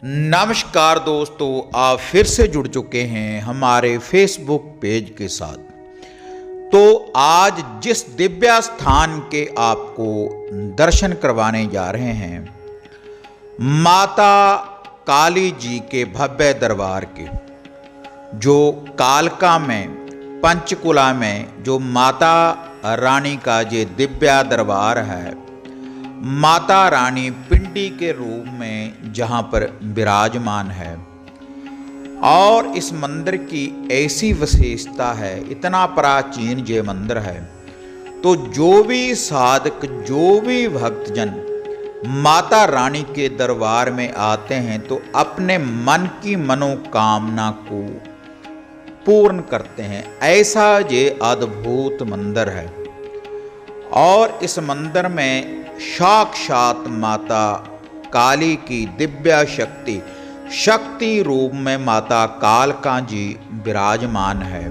नमस्कार दोस्तों, आप फिर से जुड़ चुके हैं हमारे फेसबुक पेज के साथ। तो आज जिस दिव्य स्थान के आपको दर्शन करवाने जा रहे हैं, माता काली जी के भव्य दरबार के, जो कालका में पंचकुला में जो माता रानी का ये दिव्य दरबार है, माता रानी पिंडी के रूप में जहाँ पर विराजमान है। और इस मंदिर की ऐसी विशेषता है, इतना प्राचीन ये मंदिर है, तो जो भी साधक, जो भी भक्तजन माता रानी के दरबार में आते हैं तो अपने मन की मनोकामना को पूर्ण करते हैं। ऐसा ये अद्भुत मंदिर है। और इस मंदिर में साक्षात माता काली की दिव्य शक्ति रूप में माता कालका जी विराजमान है।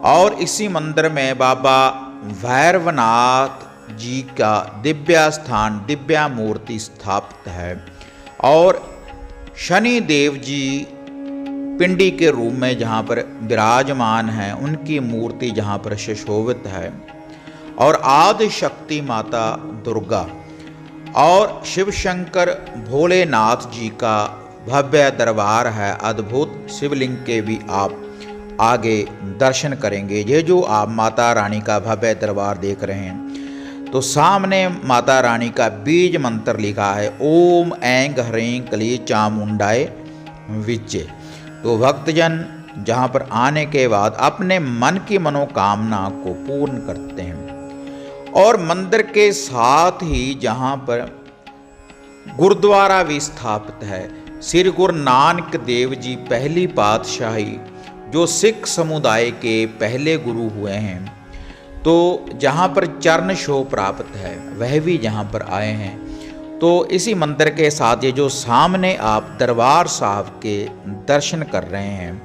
और इसी मंदिर में बाबा भैरवनाथ जी का दिव्य स्थान, दिव्य मूर्ति स्थापित है। और शनि देव जी पिंडी के रूप में जहाँ पर विराजमान हैं, उनकी मूर्ति जहाँ पर सुशोभित है। और आदि शक्ति माता दुर्गा और शिव शंकर भोलेनाथ जी का भव्य दरबार है। अद्भुत शिवलिंग के भी आप आगे दर्शन करेंगे। ये जो आप माता रानी का भव्य दरबार देख रहे हैं, तो सामने माता रानी का बीज मंत्र लिखा है, ओम ऐं ह्रीं क्लीं चामुंडाय विचे। तो भक्तजन जहाँ पर आने के बाद अपने मन की मनोकामना को पूर्ण करते हैं। और मंदिर के साथ ही जहाँ पर गुरुद्वारा भी स्थापित है। श्री गुरु नानक देव जी पहली पातशाही, जो सिख समुदाय के पहले गुरु हुए हैं, तो जहाँ पर चरण छोह प्राप्त है, वह भी जहाँ पर आए हैं। तो इसी मंदिर के साथ ये जो सामने आप दरबार साहब के दर्शन कर रहे हैं,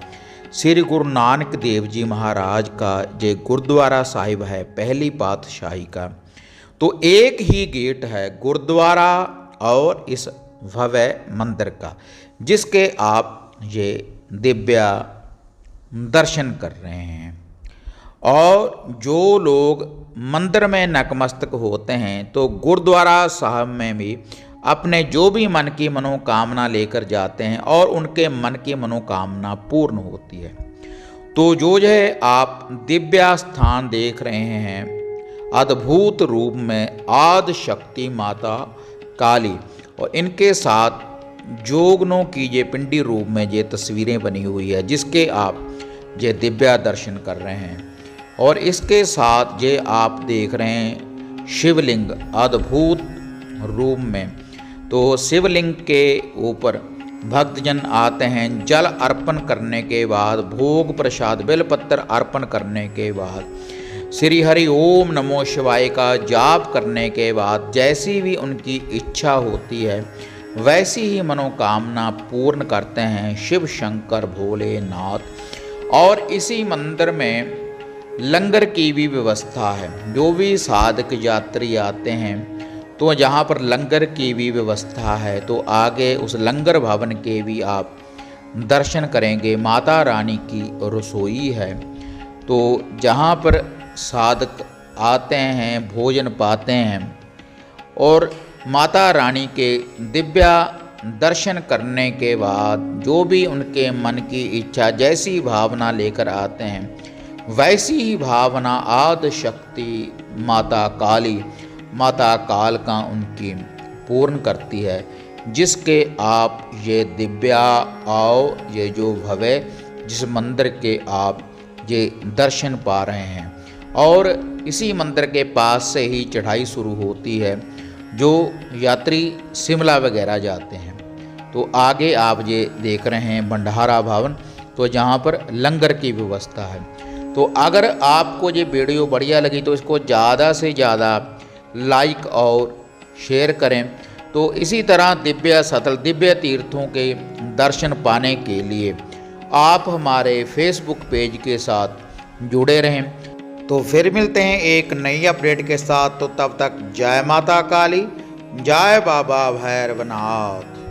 श्री गुरु नानक देव जी महाराज का ये गुरुद्वारा साहिब है, पहली पातशाही का। तो एक ही गेट है गुरुद्वारा और इस भव्य मंदिर का, जिसके आप ये दिव्य दर्शन कर रहे हैं। और जो लोग मंदिर में नतमस्तक होते हैं, तो गुरुद्वारा साहब में भी अपने जो भी मन की मनोकामना लेकर जाते हैं और उनके मन की मनोकामना पूर्ण होती है। तो जो है आप दिव्य स्थान देख रहे हैं, अद्भुत रूप में आदि शक्ति माता काली, और इनके साथ जोगनों की ये पिंडी रूप में ये तस्वीरें बनी हुई है, जिसके आप ये दिव्य दर्शन कर रहे हैं। और इसके साथ ये आप देख रहे हैं शिवलिंग अद्भुत रूप में। तो शिवलिंग के ऊपर भक्तजन आते हैं, जल अर्पण करने के बाद, भोग प्रसाद बेलपत्र अर्पण करने के बाद, श्री हरि ओम नमो शिवाय का जाप करने के बाद, जैसी भी उनकी इच्छा होती है वैसी ही मनोकामना पूर्ण करते हैं शिव शंकर भोलेनाथ। और इसी मंदिर में लंगर की भी व्यवस्था है। जो भी साधक यात्री आते हैं, तो जहाँ पर लंगर की भी व्यवस्था है, तो आगे उस लंगर भवन के भी आप दर्शन करेंगे। माता रानी की रसोई है, तो जहाँ पर साधक आते हैं, भोजन पाते हैं। और माता रानी के दिव्य दर्शन करने के बाद जो भी उनके मन की इच्छा, जैसी भावना लेकर आते हैं, वैसी ही भावना आदि शक्ति माता काली, माता कालका उनकी पूर्ण करती है। जिसके आप ये दिव्य और ये जो भव्य जिस मंदिर के आप ये दर्शन पा रहे हैं। और इसी मंदिर के पास से ही चढ़ाई शुरू होती है, जो यात्री शिमला वगैरह जाते हैं। तो आगे आप ये देख रहे हैं भंडारा भवन, तो जहाँ पर लंगर की व्यवस्था है। तो अगर आपको ये वीडियो बढ़िया लगी तो इसको ज़्यादा से ज़्यादा लाइक और शेयर करें। तो इसी तरह दिव्य स्थल, दिव्य तीर्थों के दर्शन पाने के लिए आप हमारे फेसबुक पेज के साथ जुड़े रहें। तो फिर मिलते हैं एक नई अपडेट के साथ। तो तब तक जय माता काली, जय बाबा भैरवनाथ।